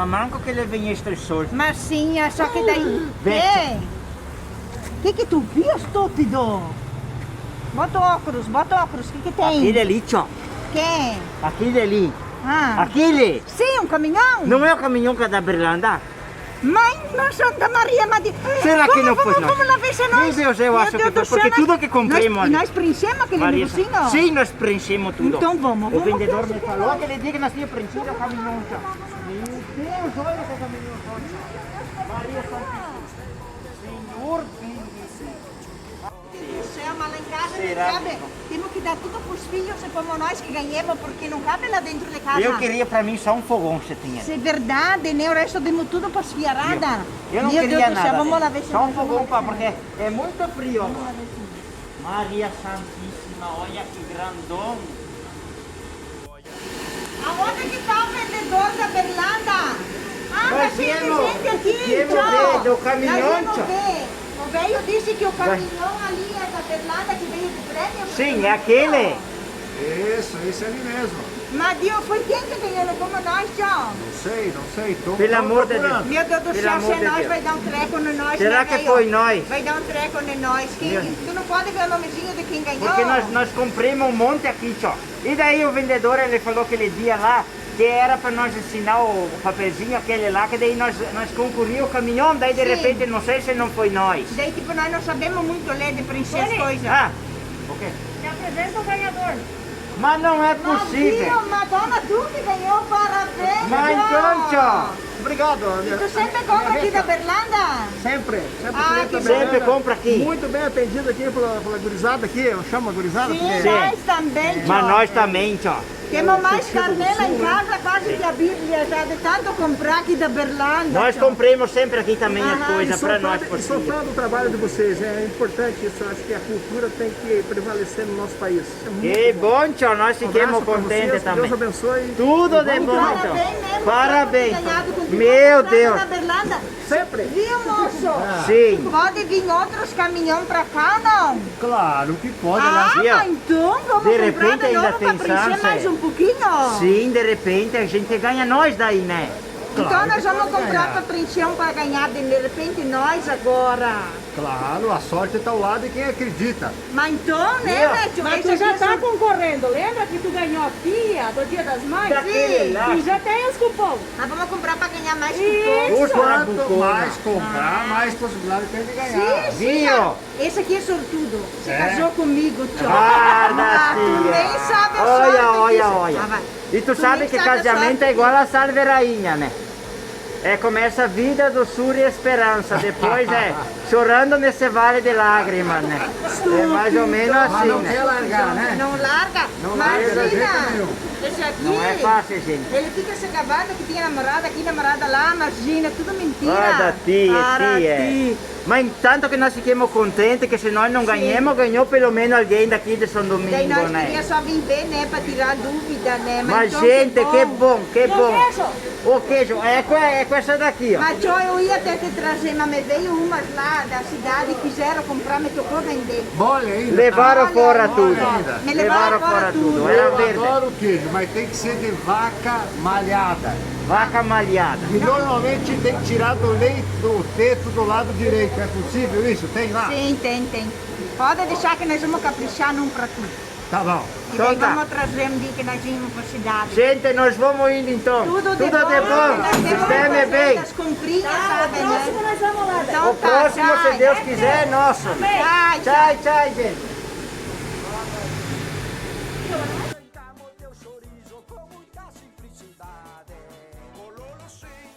Manco che le veniste il sol. Marcinha, só que daí... Vete. Que tu viu, estúpido? Bota óculos, o que tem? Aquele ali, tchau. Quem? Aquele ali. Ah. Aquele. Sim, um caminhão? Não é o caminhão que é da Berlanda? Mãe, nós Santa Maria, mas... Será que não foi nós? Vamos lá ver se é nós. Meu Deus, eu acho que foi, porque tudo que comprei, E nós preenchemos aquele negocinho? Sim, nós preenchemos tudo. Então vamos. O vendedor me falou aquele dia que nós tínhamos preenchido o caminhão, tchau. Meu Deus, olha que caminhão, tchau. Maria Santíssima. Senhor bendito. Chama lá em casa, Será? não cabe. Temos que dar tudo para os filhos e fomos nós que ganhamos, porque não cabe lá dentro de casa. Eu queria para mim só um fogão que você tinha. Isso é verdade, né? O resto demos tudo para as fiaradas. Eu não Meu queria Deus do nada. céu, vamos lá ver se só um nós fogão, vamos- pá, porque é muito frio. Maria Santíssima, olha que grandão. Aonde que está o vendedor da Berlanda? Ah, Nós mas tem viemos- gente aqui, viemos tchau. ver do caminhão, Nós viemos tchau. ver. O velho disse que o caminhão ali é da Berlanda que veio de prêmio. Sim, é aquele. Isso, esse ali mesmo. Mas Dio, foi quem que ganhou? Não como nós, tchau. Não sei. Pelo amor de Deus. Meu Deus do Pelo céu, amor se de nós Deus. vai dar um treco no nós. Será né, que velho? foi nós? Vai dar um treco no nós. Tu não pode ver o nomezinho de quem ganhou? Porque nós compramos um monte aqui, tchau. E daí o vendedor, ele falou aquele dia lá, que era para nós ensinar o papelzinho aquele lá, que daí nós concorríamos o caminhão, daí de Sim. repente, não sei se não foi nós. Daí, tipo, nós não sabemos muito ler de preencher as coisas. Ah, o quê? Te apresenta o ganhador. Mas não é possível. Madonna, tu que ganhou, parabéns. Mas então, tchau. Obrigado. Tu sempre compra aqui da Berlanda? Sempre Ah, que Sempre compra aqui. Muito bem atendido aqui pela gurizada aqui, eu chamo a gurizada. Sim, porque- nós também, tchau. Mas nós também, tchau. Temos mais carnela em casa, quase que a Bíblia já de tanto comprar aqui da Berlanda. Nós tchau. compramos sempre aqui também as Aham, coisas para nós. E por sou cima. fã do trabalho de vocês, é importante isso, eu acho que a cultura tem que prevalecer no nosso país. É muito Que bom, tchau. Nós Um ficamos abraço pra contentes vocês, que também. Deus abençoe. Tudo de bom, Parabéns então. mesmo. Parabéns. por ter ganhado com Meu tudo Deus. da Berlanda. Sempre. Viu, moço? Sim. Pode vir outros caminhões pra cá, não? Claro que pode, Ah, Viu? mas então vamos De comprar repente de ainda novo tem pra preencher chance. mais um pouquinho? Sim, de repente a gente ganha nós daí, né? Então nós que vamos pode comprar ganhar. para preencher um para ganhar, de repente nós agora. Claro, a sorte está ao lado de quem acredita. Mas então, né, Viu? Neto? Mas Esse tu já aqui tá são- concorrendo, lembra que tu ganhou a FIA do Dia das Mães? Daquele lá. Tu já tem os cupons. Nós vamos comprar para ganhar mais Isso. cupom. Ufa, Quanto bucona. mais comprar, mais possibilidade tem de ganhar. Viu? Esse aqui é sortudo. Você É. casou comigo, tio. Guarda, Tu tia. nem sabe a Olha, sorte olha, disso. olha. Ah, vai. E tu Tu sabe nem que sabe a casamento sorte é igual a salve rainha, né? É, começa a vida, doçura e esperança. Depois é chorando nesse vale de lágrimas, né? É mais ou menos Mas assim, não quer né? largar, né? Não larga. Não larga de jeito Imagina. nenhum. Esse aqui. Não é fácil, gente. Ele fica se gabando que tinha namorada aqui, namorada lá, imagina, tudo mentira. Olha, tia, Para tia. ti. Mas tanto que nós ficamos contentes que se nós não ganhamos, ganhou pelo menos alguém daqui de São Daí Domingo, nós né? queríamos só vir ver, né, para tirar dúvida, né? Mas então, gente, que bom, que E o bom. queijo? O queijo é com essa daqui, ó. Mas tio, eu ia até te trazer, mas me veio umas lá da cidade, quiseram comprar, me tocou vender. Mole ainda. Levaram Olha, fora olha, tudo. ainda. Me levaram fora tudo. Era Eu verde. adoro queijo, mas tem que ser de vaca malhada. Vaca malhada. E normalmente tem que tirar do leite, do teto do lado direito. É possível isso? Tem lá? Sim, tem. Pode deixar que nós vamos caprichar num para tudo. Tá bom. E Então daí tá. vamos trazer um dia que nós vimos para a cidade. Gente, nós vamos indo então. Tudo de de bom. bom. Esteme bem. As comprinhas, Tá, sabe, o próximo né? nós vamos lá. Então O próximo, se tchau. Deus quiser, é nosso. Tchau, Tchau, tchau, gente.